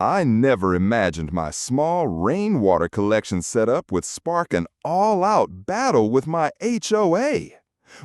I never imagined my small rainwater collection setup would spark an all-out battle with my HOA.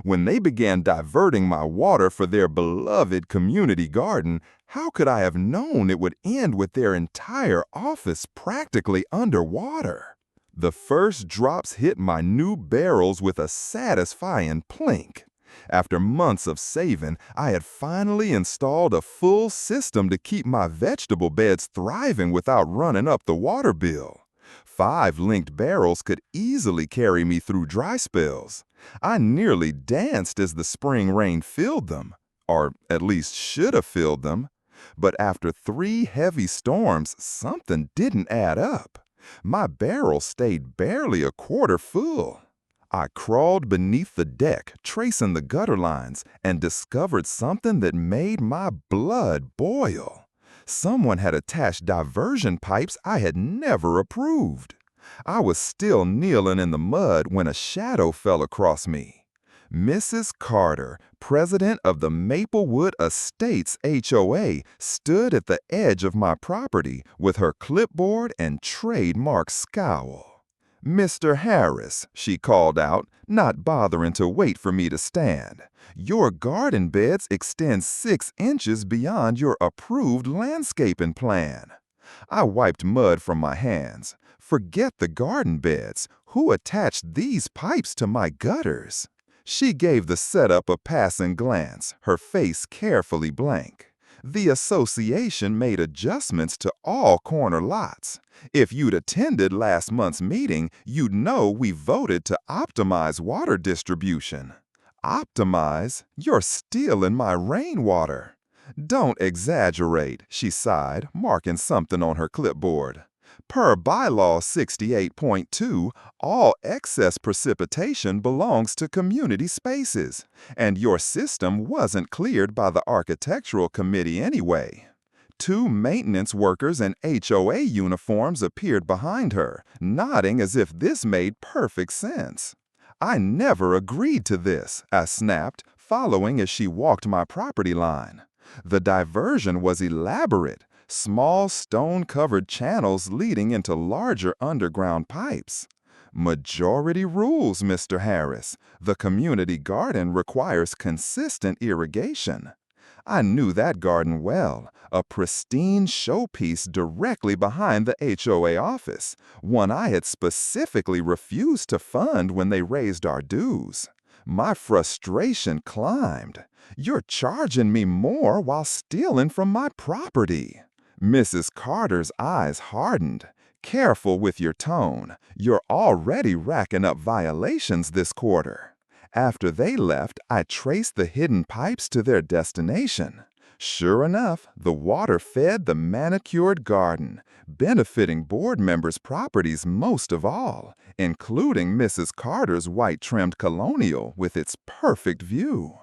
When they began diverting my water for their beloved community garden, how could I have known it would end with their entire office practically underwater? The first drops hit my new barrels with a satisfying plink. After months of saving, I had finally installed a full system to keep my vegetable beds thriving without running up the water bill. 5 linked barrels could easily carry me through dry spells. I nearly danced as the spring rain filled them, or at least should have filled them. But after 3 heavy storms, something didn't add up. My barrel stayed barely a quarter full. I crawled beneath the deck, tracing the gutter lines, and discovered something that made my blood boil. Someone had attached diversion pipes I had never approved. I was still kneeling in the mud when a shadow fell across me. Mrs. Carter, president of the Maplewood Estates HOA, stood at the edge of my property with her clipboard and trademark scowl. "Mr. Harris," she called out, not bothering to wait for me to stand, "your garden beds extend 6 inches beyond your approved landscaping plan." I wiped mud from my hands. Forget the garden beds. Who attached these pipes to my gutters? She gave the setup a passing glance, her face carefully blank. The association made adjustments to all corner lots. If you'd attended last month's meeting, you'd know we voted to optimize water distribution. Optimize? You're stealing my rainwater. Don't exaggerate, she sighed, marking something on her clipboard. Per bylaw 68.2, all excess precipitation belongs to community spaces, and your system wasn't cleared by the architectural committee anyway. 2 maintenance workers in HOA uniforms appeared behind her, nodding as if this made perfect sense. "I never agreed to this," I snapped, following as she walked my property line. The diversion was elaborate. Small stone-covered channels leading into larger underground pipes. Majority rules, Mr. Harris. The community garden requires consistent irrigation. I knew that garden well, a pristine showpiece directly behind the HOA office, one I had specifically refused to fund when they raised our dues. My frustration climbed. "You're charging me more while stealing from my property." Mrs. Carter's eyes hardened. "Careful with your tone. You're already racking up violations this quarter." After they left, I traced the hidden pipes to their destination. Sure enough, the water fed the manicured garden, benefiting board members' properties most of all, including Mrs. Carter's white-trimmed colonial with its perfect view.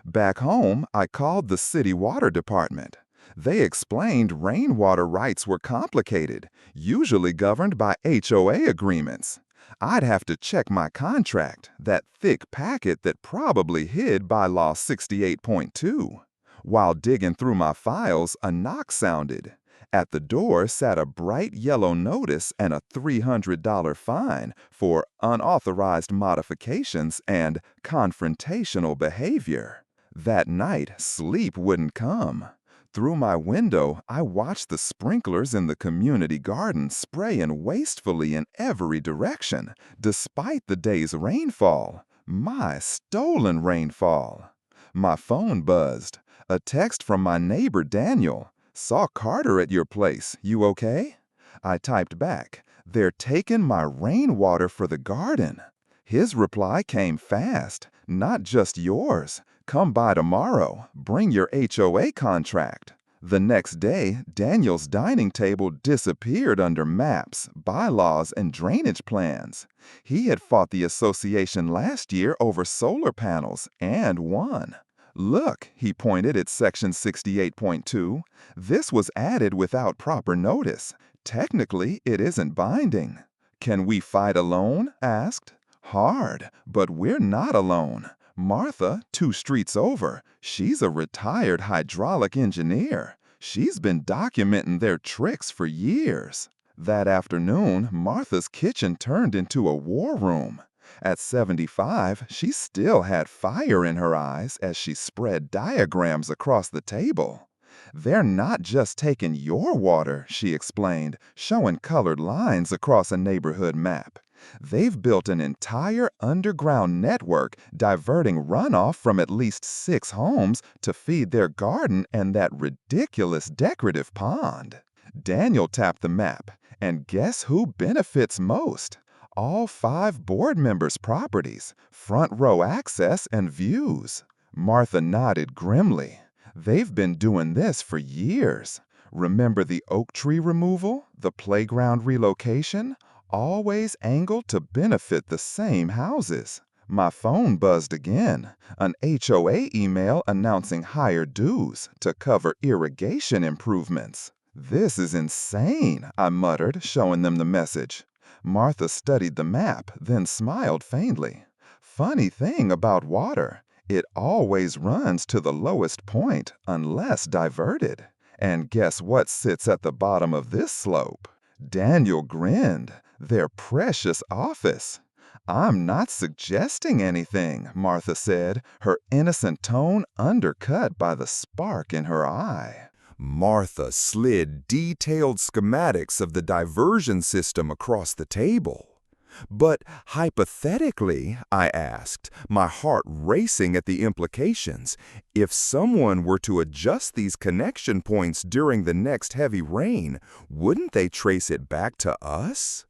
Back home, I called the city water department. They explained rainwater rights were complicated, usually governed by HOA agreements. I'd have to check my contract, that thick packet that probably hid bylaw 68.2. While digging through my files, a knock sounded. At the door sat a bright yellow notice and a $300 fine for unauthorized modifications and confrontational behavior. That night, sleep wouldn't come. Through my window, I watched the sprinklers in the community garden spraying wastefully in every direction, despite the day's rainfall. My stolen rainfall. My phone buzzed. A text from my neighbor Daniel. "Saw Carter at your place. You okay?" I typed back, "They're taking my rainwater for the garden." His reply came fast. "Not just yours. Come by tomorrow. Bring your HOA contract." The next day, Daniel's dining table disappeared under maps, bylaws, and drainage plans. He had fought the association last year over solar panels and won. "Look," he pointed at section 68.2, "this was added without proper notice. Technically, it isn't binding." "Can we fight alone?" asked. "Hard, but we're not alone. Martha, 2 streets over, she's a retired hydraulic engineer. She's been documenting their tricks for years. That afternoon, Martha's kitchen turned into a war room. At 75, she still had fire in her eyes as she spread diagrams across the table. They're not just taking your water, she explained, showing colored lines across a neighborhood map. They've built an entire underground network diverting runoff from at least 6 homes to feed their garden and that ridiculous decorative pond. Daniel tapped the map, and guess who benefits most? All 5 board members' properties, front row access and views. Martha nodded grimly. They've been doing this for years. Remember the oak tree removal, the playground relocation? Always angled to benefit the same houses. My phone buzzed again. An HOA email announcing higher dues to cover irrigation improvements. This is insane, I muttered, showing them the message. Martha studied the map, then smiled faintly. Funny thing about water, it always runs to the lowest point unless diverted. And guess what sits at the bottom of this slope? Daniel grinned. Their precious office. I'm not suggesting anything, Martha said, her innocent tone undercut by the spark in her eye. Martha slid detailed schematics of the diversion system across the table. But hypothetically, I asked, my heart racing at the implications, if someone were to adjust these connection points during the next heavy rain, wouldn't they trace it back to us?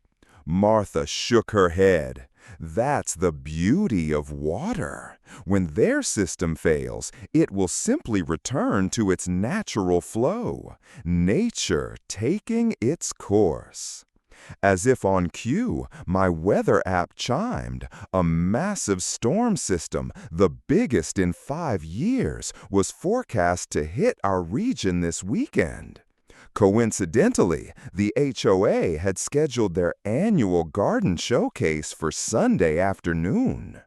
Martha shook her head. That's the beauty of water. When their system fails, it will simply return to its natural flow, nature taking its course. As if on cue, my weather app chimed. A massive storm system, the biggest in 5 years, was forecast to hit our region this weekend. Coincidentally, the HOA had scheduled their annual garden showcase for Sunday afternoon.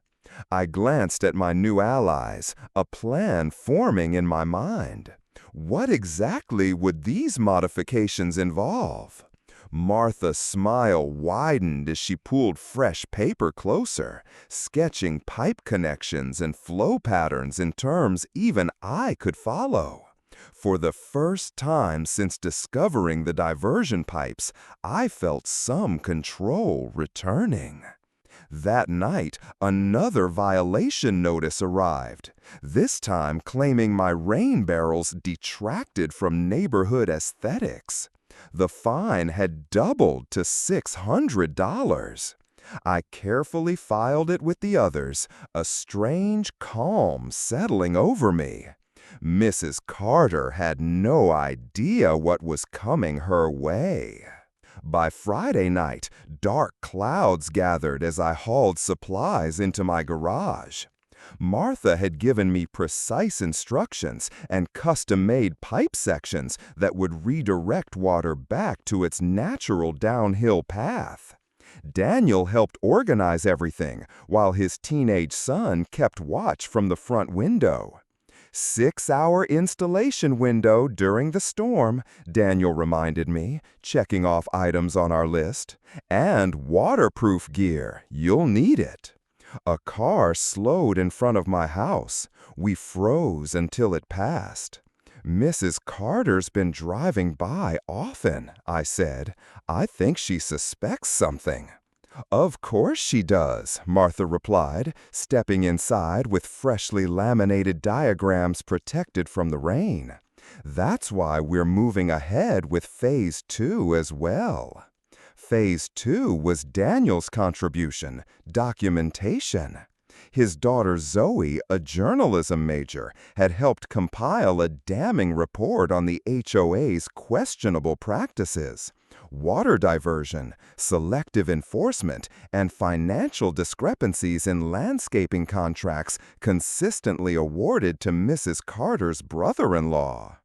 I glanced at my new allies, a plan forming in my mind. What exactly would these modifications involve? Martha's smile widened as she pulled fresh paper closer, sketching pipe connections and flow patterns in terms even I could follow. For the first time since discovering the diversion pipes, I felt some control returning. That night, another violation notice arrived, this time claiming my rain barrels detracted from neighborhood aesthetics. The fine had doubled to $600. I carefully filed it with the others, a strange calm settling over me. Mrs. Carter had no idea what was coming her way. By Friday night, dark clouds gathered as I hauled supplies into my garage. Martha had given me precise instructions and custom-made pipe sections that would redirect water back to its natural downhill path. Daniel helped organize everything, while his teenage son kept watch from the front window. 6-hour installation window during the storm, Daniel reminded me, checking off items on our list. And waterproof gear, you'll need it. A car slowed in front of my house. We froze until it passed. Mrs. Carter's been driving by often, I said. I think she suspects something. Of course she does, Martha replied, stepping inside with freshly laminated diagrams protected from the rain. That's why we're moving ahead with Phase 2 as well. Phase 2 was Daniel's contribution, documentation. His daughter Zoe, a journalism major, had helped compile a damning report on the HOA's questionable practices. Water diversion, selective enforcement, and financial discrepancies in landscaping contracts consistently awarded to Mrs. Carter's brother-in-law.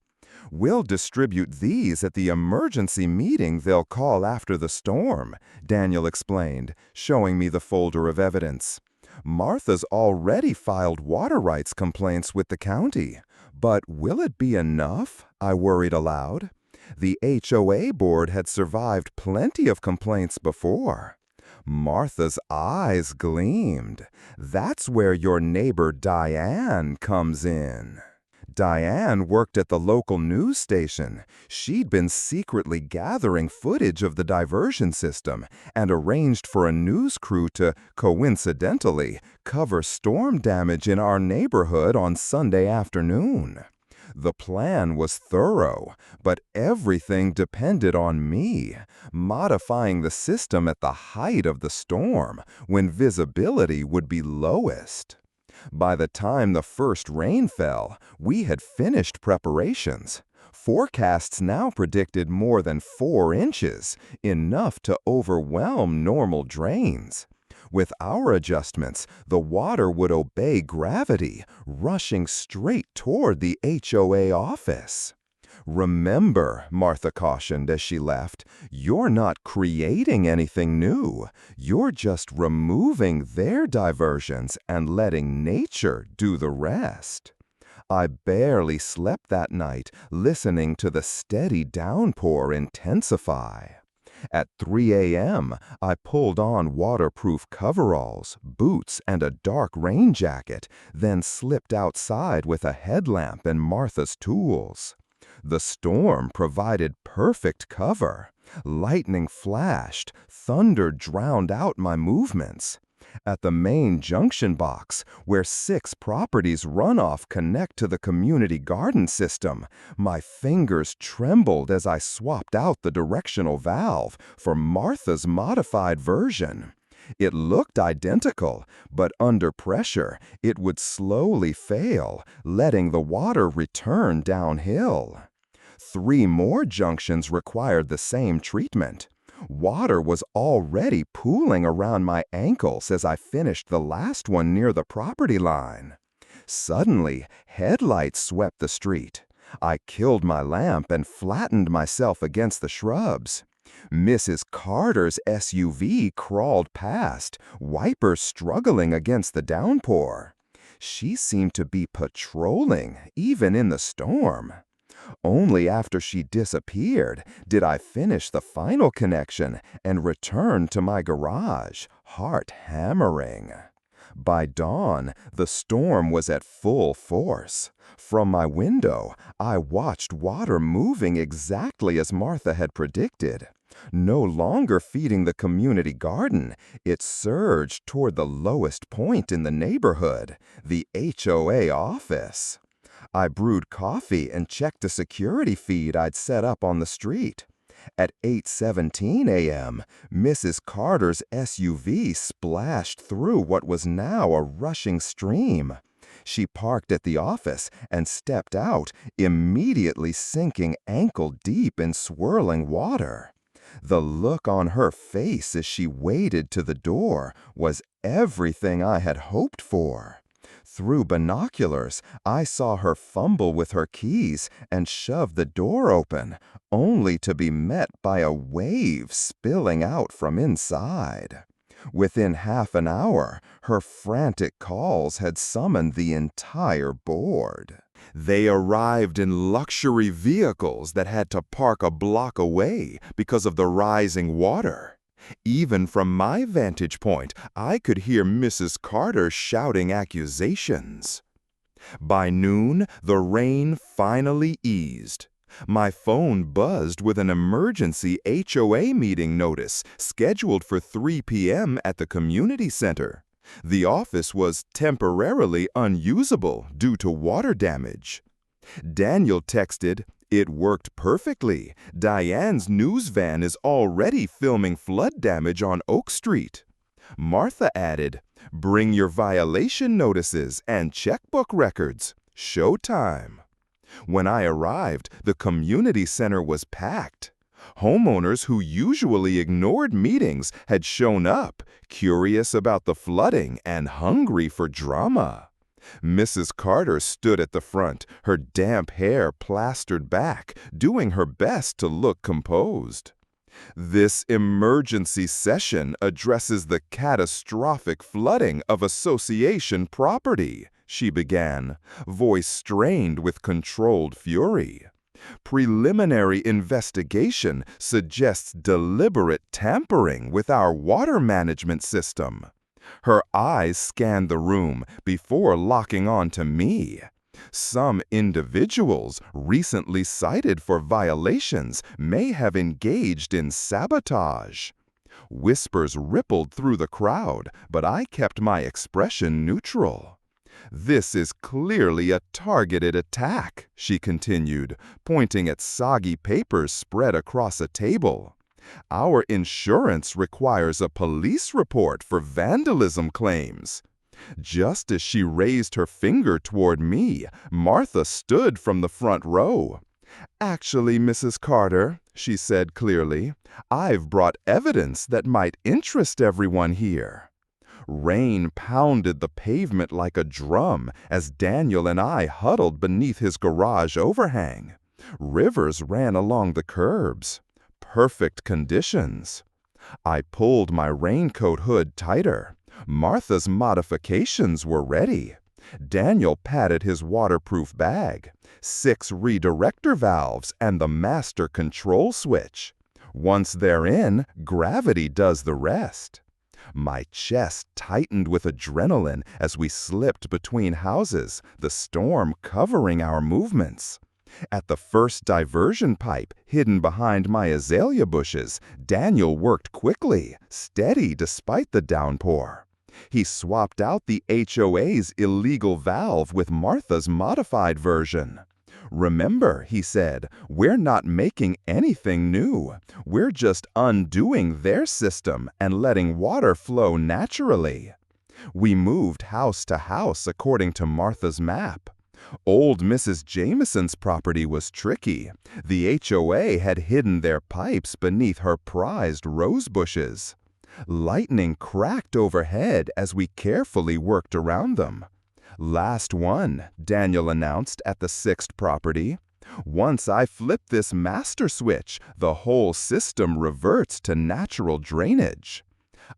We'll distribute these at the emergency meeting they'll call after the storm, Daniel explained, showing me the folder of evidence. Martha's already filed water rights complaints with the county. But will it be enough? I worried aloud. The HOA board had survived plenty of complaints before. Martha's eyes gleamed. That's where your neighbor Diane comes in. Diane worked at the local news station. She'd been secretly gathering footage of the diversion system and arranged for a news crew to, coincidentally, cover storm damage in our neighborhood on Sunday afternoon. The plan was thorough, but everything depended on me, modifying the system at the height of the storm, when visibility would be lowest. By the time the first rain fell, we had finished preparations. Forecasts now predicted more than 4 inches, enough to overwhelm normal drains. With our adjustments, the water would obey gravity, rushing straight toward the HOA office. Remember, Martha cautioned as she left, you're not creating anything new. You're just removing their diversions and letting nature do the rest. I barely slept that night, listening to the steady downpour intensify. At 3 a.m., I pulled on waterproof coveralls, boots, and a dark rain jacket, then slipped outside with a headlamp and Martha's tools. The storm provided perfect cover. Lightning flashed, thunder drowned out my movements. At the main junction box, where 6 properties' runoff connect to the community garden system, my fingers trembled as I swapped out the directional valve for Martha's modified version. It looked identical, but under pressure, it would slowly fail, letting the water return downhill. 3 more junctions required the same treatment. Water was already pooling around my ankles as I finished the last one near the property line. Suddenly, headlights swept the street. I killed my lamp and flattened myself against the shrubs. Mrs. Carter's SUV crawled past, wipers struggling against the downpour. She seemed to be patrolling, even in the storm. Only after she disappeared did I finish the final connection and return to my garage, heart hammering. By dawn, the storm was at full force. From my window, I watched water moving exactly as Martha had predicted. No longer feeding the community garden, it surged toward the lowest point in the neighborhood, the HOA office. I brewed coffee and checked a security feed I'd set up on the street. At 8:17 a.m., Mrs. Carter's SUV splashed through what was now a rushing stream. She parked at the office and stepped out, immediately sinking ankle-deep in swirling water. The look on her face as she waded to the door was everything I had hoped for. Through binoculars, I saw her fumble with her keys and shove the door open, only to be met by a wave spilling out from inside. Within half an hour, her frantic calls had summoned the entire board. They arrived in luxury vehicles that had to park a block away because of the rising water. Even from my vantage point, I could hear Mrs. Carter shouting accusations. By noon, the rain finally eased. My phone buzzed with an emergency HOA meeting notice scheduled for 3 p.m. at the community center. The office was temporarily unusable due to water damage. Daniel texted, "It worked perfectly. Diane's news van is already filming flood damage on Oak Street." Martha added, "Bring your violation notices and checkbook records. Showtime." When I arrived, the community center was packed. Homeowners who usually ignored meetings had shown up, curious about the flooding and hungry for drama. Mrs. Carter stood at the front, her damp hair plastered back, doing her best to look composed. "This emergency session addresses the catastrophic flooding of association property," she began, voice strained with controlled fury. Preliminary investigation suggests deliberate tampering with our water management system. Her eyes scanned the room before locking on to me. Some individuals recently cited for violations may have engaged in sabotage. Whispers rippled through the crowd, but I kept my expression neutral. This is clearly a targeted attack, she continued, pointing at soggy papers spread across a table. Our insurance requires a police report for vandalism claims. Just as she raised her finger toward me, Martha stood from the front row. "Actually, Mrs. Carter," she said clearly, "I've brought evidence that might interest everyone here." Rain pounded the pavement like a drum as Daniel and I huddled beneath his garage overhang. Rivers ran along the curbs. Perfect conditions. I pulled my raincoat hood tighter. Martha's modifications were ready. Daniel patted his waterproof bag, 6 redirector valves, and the master control switch. Once they're in, gravity does the rest. My chest tightened with adrenaline as we slipped between houses, the storm covering our movements. At the first diversion pipe, hidden behind my azalea bushes, Daniel worked quickly, steady despite the downpour. He swapped out the HOA's illegal valve with Martha's modified version. "Remember," he said, "we're not making anything new. We're just undoing their system and letting water flow naturally." We moved house to house according to Martha's map. Old Mrs. Jameson's property was tricky. The HOA had hidden their pipes beneath her prized rose bushes. Lightning cracked overhead as we carefully worked around them. "Last one," Daniel announced at the 6th property. "Once I flip this master switch, the whole system reverts to natural drainage."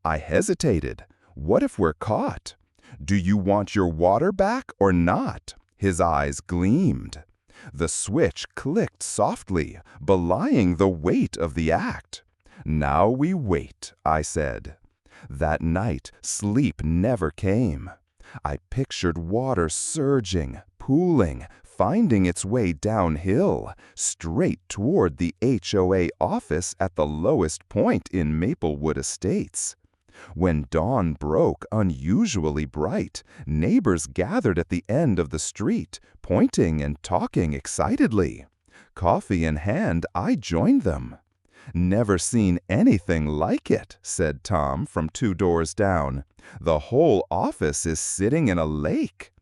I hesitated. What if we're caught? "Do you want your water back or not?" His eyes gleamed. The switch clicked softly, belying the weight of the act. "Now we wait," I said. That night, sleep never came. I pictured water surging, pooling, finding its way downhill, straight toward the HOA office at the lowest point in Maplewood Estates. When dawn broke unusually bright, neighbors gathered at the end of the street, pointing and talking excitedly. Coffee in hand, I joined them. "Never seen anything like it," said Tom from 2 doors down. "The whole office is sitting in a lake."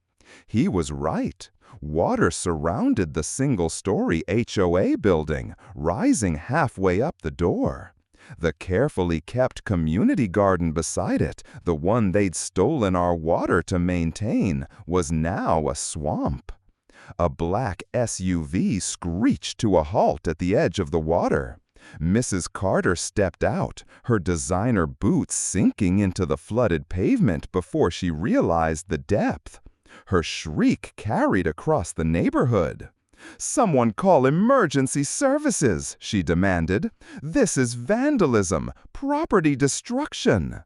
He was right. Water surrounded the single-story HOA building, rising halfway up the door. The carefully kept community garden beside it, the one they'd stolen our water to maintain, was now a swamp. A black SUV screeched to a halt at the edge of the water. Mrs. Carter stepped out, her designer boots sinking into the flooded pavement before she realized the depth. Her shriek carried across the neighborhood. "Someone call emergency services," she demanded. "This is vandalism, property destruction."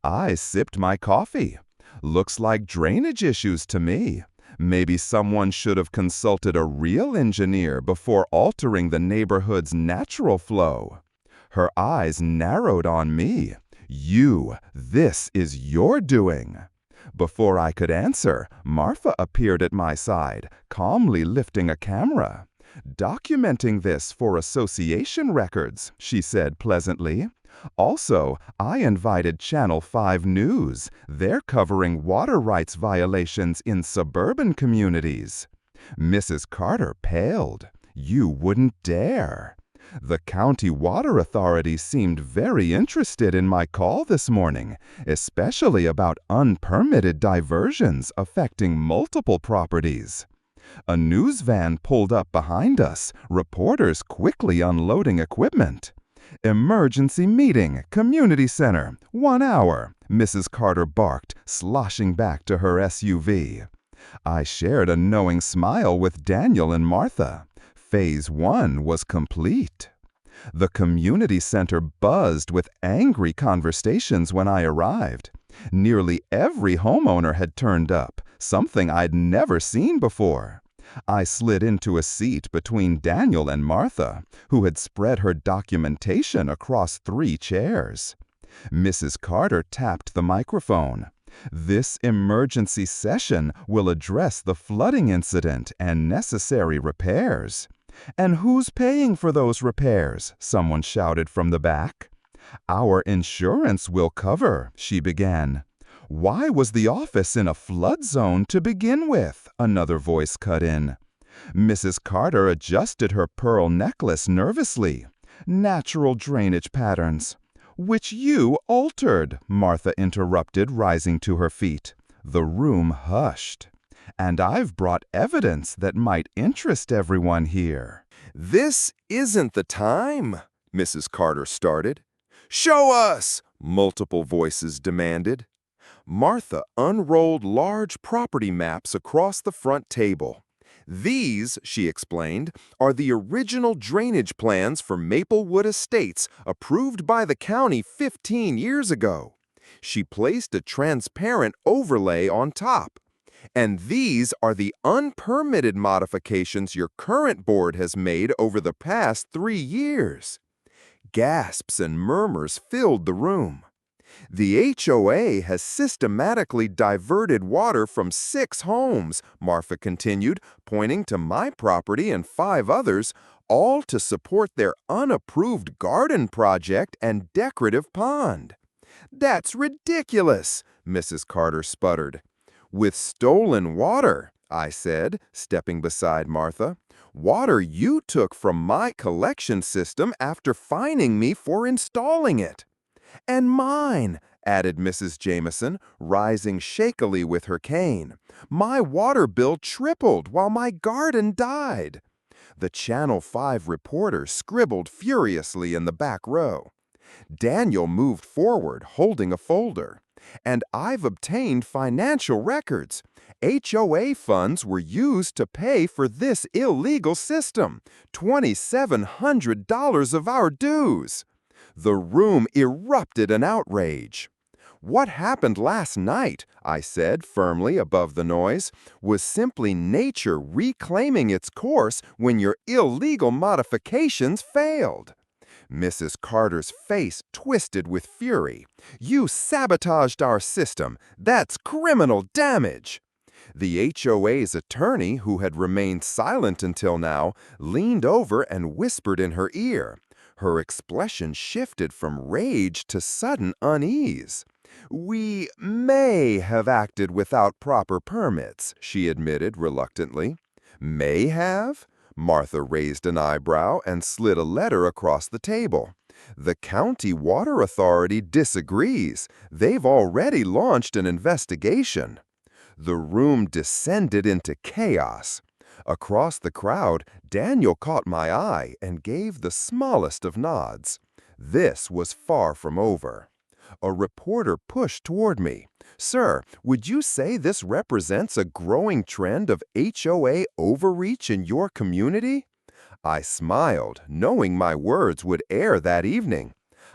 I sipped my coffee. "Looks like drainage issues to me. Maybe someone should have consulted a real engineer before altering the neighborhood's natural flow." Her eyes narrowed on me. This is your doing." Before I could answer, Martha appeared at my side, calmly lifting a camera. "Documenting this for association records," she said pleasantly. "Also, I invited Channel 5 News. They're covering water rights violations in suburban communities." Mrs. Carter paled. "You wouldn't dare." The county water authority seemed very interested in my call this morning, especially about unpermitted diversions affecting multiple properties. A news van pulled up behind us, reporters quickly unloading equipment. "Emergency meeting, community center, 1 hour," Mrs. Carter barked, sloshing back to her SUV. I shared a knowing smile with Daniel and Martha. Phase 1 was complete. The community center buzzed with angry conversations when I arrived. Nearly every homeowner had turned up, something I'd never seen before. I slid into a seat between Daniel and Martha, who had spread her documentation across 3 chairs. Mrs. Carter tapped the microphone. This emergency session will address the flooding incident and necessary repairs. And who's paying for those repairs? Someone shouted from the back. Our insurance will cover, she began. Why was the office in a flood zone to begin with? Another voice cut in. Mrs. Carter adjusted her pearl necklace nervously. Natural drainage patterns. Which you altered, Martha interrupted, rising to her feet. The room hushed. And I've brought evidence that might interest everyone here. This isn't the time, Mrs. Carter started. Show us, multiple voices demanded. Martha unrolled large property maps across the front table. These, she explained, are the original drainage plans for Maplewood Estates approved by the county 15 years ago. She placed a transparent overlay on top. And these are the unpermitted modifications your current board has made over the past 3 years. Gasps and murmurs filled the room. The HOA has systematically diverted water from 6 homes, Martha continued, pointing to my property and 5 others, all to support their unapproved garden project and decorative pond. That's ridiculous, Mrs. Carter sputtered. With stolen water, I said, stepping beside Martha. Water you took from my collection system after fining me for installing it. And mine, added Mrs. Jameson, rising shakily with her cane. My water bill tripled while my garden died. The Channel 5 reporter scribbled furiously in the back row. Daniel moved forward, holding a folder. And I've obtained financial records. HOA funds were used to pay for this illegal system, $2,700 of our dues. The room erupted in outrage. What happened last night, I said firmly above the noise, was simply nature reclaiming its course when your illegal modifications failed. Mrs. Carter's face twisted with fury. You sabotaged our system. That's criminal damage. The HOA's attorney, who had remained silent until now, leaned over and whispered in her ear. Her expression shifted from rage to sudden unease. We may have acted without proper permits, she admitted reluctantly. May have? Martha raised an eyebrow and slid a letter across the table. The County Water Authority disagrees. They've already launched an investigation. The room descended into chaos. Across the crowd, Daniel caught my eye and gave the smallest of nods. This was far from over. A reporter pushed toward me. Sir, would you say this represents a growing trend of HOA overreach in your community? I smiled, knowing my words would air that evening.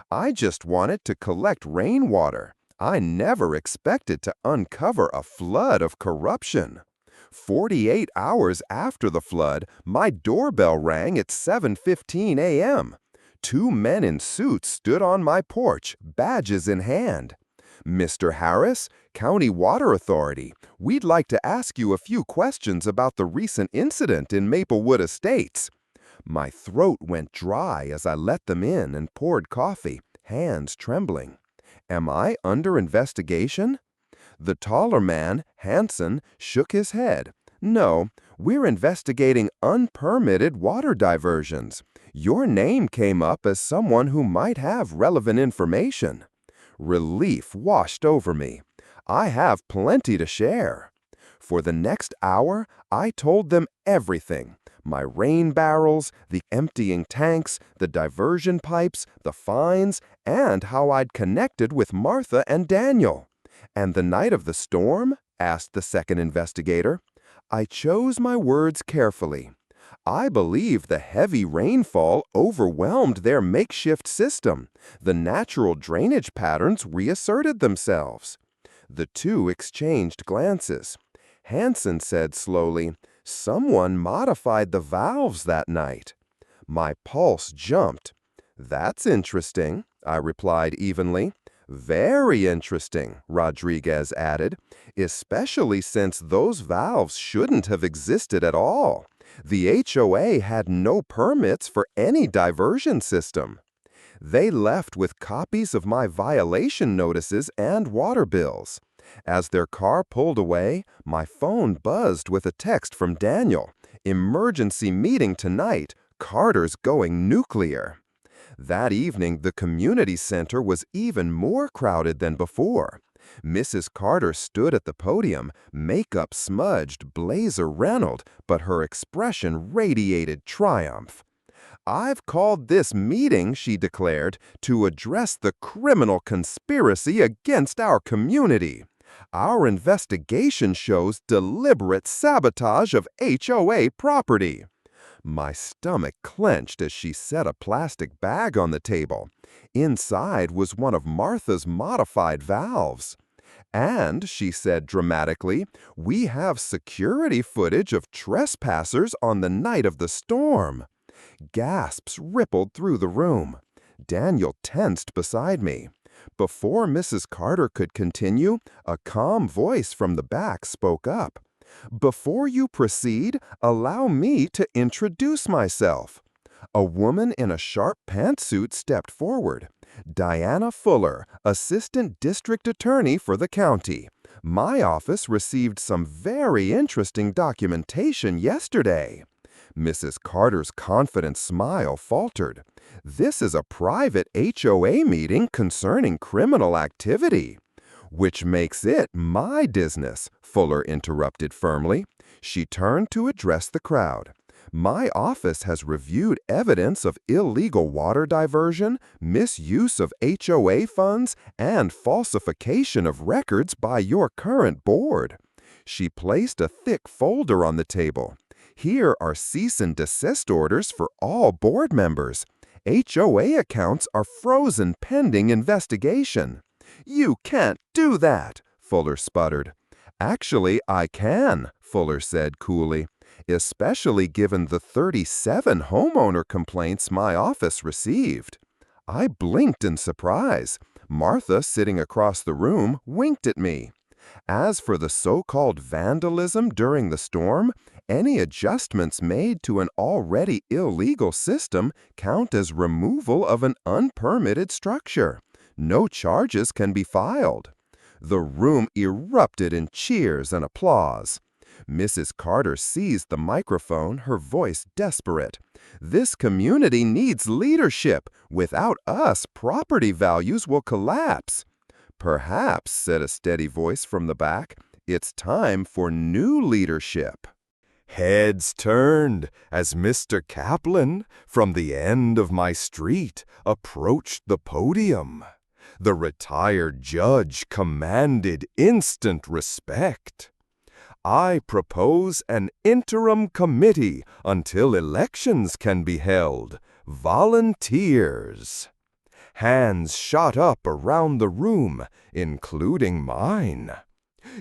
I just wanted to collect rainwater. I never expected to uncover a flood of corruption. 48 hours after the flood, my doorbell rang at 7:15 a.m. 2 men in suits stood on my porch, badges in hand. Mr. Harris, County Water Authority, we'd like to ask you a few questions about the recent incident in Maplewood Estates. My throat went dry as I let them in and poured coffee, hands trembling. Am I under investigation? The taller man, Hanson, shook his head. No, we're investigating unpermitted water diversions. Your name came up as someone who might have relevant information. Relief washed over me. I have plenty to share. For the next hour, I told them everything. My rain barrels, the emptying tanks, the diversion pipes, the fines, and how I'd connected with Martha and Daniel. And the night of the storm, asked the second investigator. I chose my words carefully. I believe the heavy rainfall overwhelmed their makeshift system. The natural drainage patterns reasserted themselves. The two exchanged glances. Hansen said slowly, "Someone modified the valves that night." My pulse jumped. "That's interesting," I replied evenly. "Very interesting," Rodriguez added, "especially since those valves shouldn't have existed at all. The HOA had no permits for any diversion system." They left with copies of my violation notices and water bills. As their car pulled away, my phone buzzed with a text from Daniel. "Emergency meeting tonight. Carter's going nuclear." That evening, the community center was even more crowded than before. Mrs. Carter stood at the podium, makeup smudged, blazer wrinkled, but her expression radiated triumph. "I've called this meeting," she declared, "to address the criminal conspiracy against our community. Our investigation shows deliberate sabotage of HOA property." My stomach clenched as she set a plastic bag on the table. Inside was one of Martha's modified valves. "And," she said dramatically, "we have security footage of trespassers on the night of the storm." Gasps rippled through the room. Daniel tensed beside me. Before Mrs. Carter could continue, a calm voice from the back spoke up. "Before you proceed, allow me to introduce myself." A woman in a sharp pantsuit stepped forward. "Diana Fuller, Assistant District Attorney for the county. My office received some very interesting documentation yesterday." Mrs. Carter's confident smile faltered. "This is a private HOA meeting concerning criminal activity." "Which makes it my business," Fuller interrupted firmly. She turned to address the crowd. "My office has reviewed evidence of illegal water diversion, misuse of HOA funds, and falsification of records by your current board." She placed a thick folder on the table. "Here are cease and desist orders for all board members. HOA accounts are frozen pending investigation." "You can't do that," Fuller sputtered. "Actually, I can," Fuller said coolly, "especially given the 37 homeowner complaints my office received." I blinked in surprise. Martha, sitting across the room, winked at me. "As for the so-called vandalism during the storm, any adjustments made to an already illegal system count as removal of an unpermitted structure. No charges can be filed." The room erupted in cheers and applause. Mrs. Carter seized the microphone, her voice desperate. "This community needs leadership. Without us, property values will collapse." "Perhaps," said a steady voice from the back, "it's time for new leadership." Heads turned as Mr. Kaplan, from the end of my street, approached the podium. The retired judge commanded instant respect. "I propose an interim committee until elections can be held. Volunteers." Hands shot up around the room, including mine.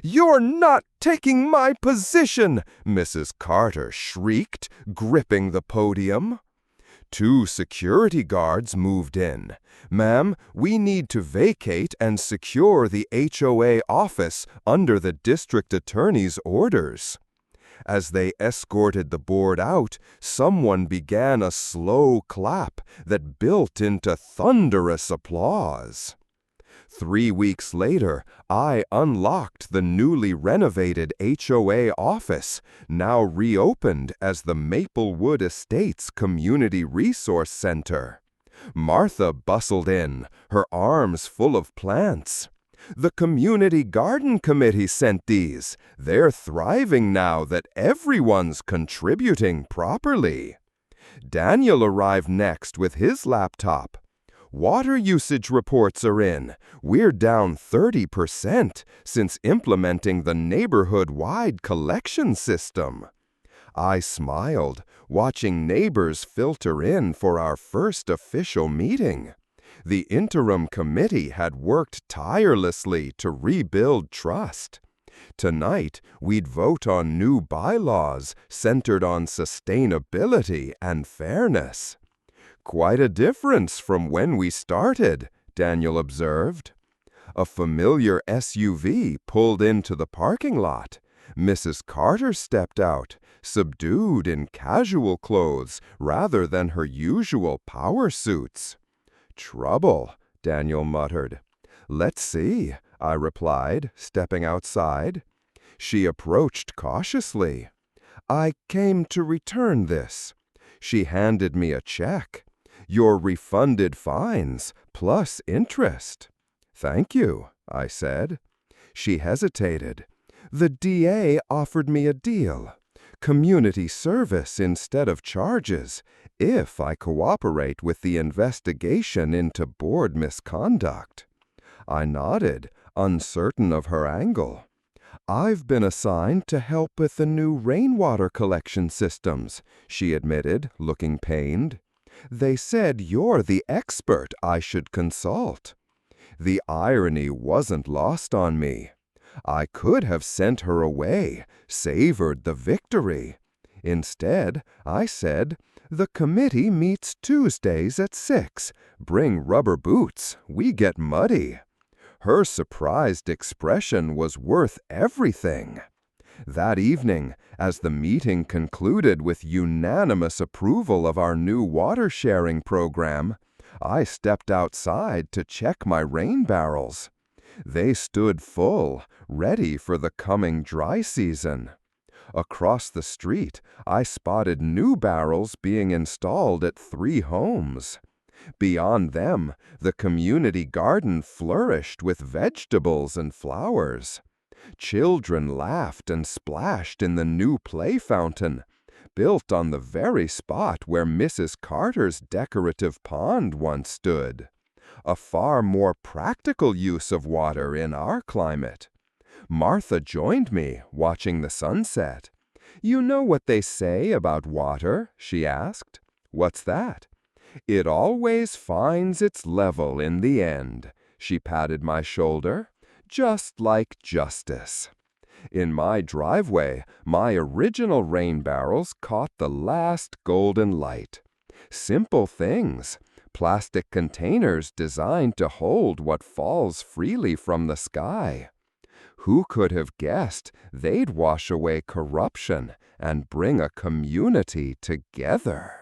"You're not taking my position!" Mrs. Carter shrieked, gripping the podium. Two security guards moved in. "Ma'am, we need to vacate and secure the HOA office under the district attorney's orders." As they escorted the board out, someone began a slow clap that built into thunderous applause. 3 weeks later, I unlocked the newly renovated HOA office, now reopened as the Maplewood Estates Community Resource Center. Martha bustled in, her arms full of plants. "The Community Garden Committee sent these. They're thriving now that everyone's contributing properly." Daniel arrived next with his laptop. Water usage reports are in. We're down 30% since implementing the neighborhood-wide collection system. I smiled, watching neighbors filter in for our first official meeting. The interim committee had worked tirelessly to rebuild trust. Tonight, we'd vote on new bylaws centered on sustainability and fairness. Quite a difference from when we started, Daniel observed. A familiar SUV pulled into the parking lot. Mrs. Carter stepped out, subdued in casual clothes rather than her usual power suits. "Trouble," Daniel muttered. "Let's see," I replied, stepping outside. She approached cautiously. "I came to return this." She handed me a check. "Your refunded fines, plus interest." "Thank you," I said. She hesitated. "The DA offered me a deal. Community service instead of charges, if I cooperate with the investigation into board misconduct." I nodded, uncertain of her angle. "I've been assigned to help with the new rainwater collection systems," she admitted, looking pained. "They said you're the expert I should consult." The irony wasn't lost on me. I could have sent her away, savored the victory. Instead, I said, "The committee meets Tuesdays at 6. Bring rubber boots. We get muddy." Her surprised expression was worth everything. That evening, as the meeting concluded with unanimous approval of our new water-sharing program, I stepped outside to check my rain barrels. They stood full, ready for the coming dry season. Across the street, I spotted new barrels being installed at 3 homes. Beyond them, the community garden flourished with vegetables and flowers. Children laughed and splashed in the new play fountain, built on the very spot where Mrs. Carter's decorative pond once stood. A far more practical use of water in our climate. Martha joined me, watching the sunset. "You know what they say about water?" she asked. "What's that?" "It always finds its level in the end." She patted my shoulder. "Just like justice." In my driveway, my original rain barrels caught the last golden light. Simple things. Plastic containers designed to hold what falls freely from the sky. Who could have guessed they'd wash away corruption and bring a community together?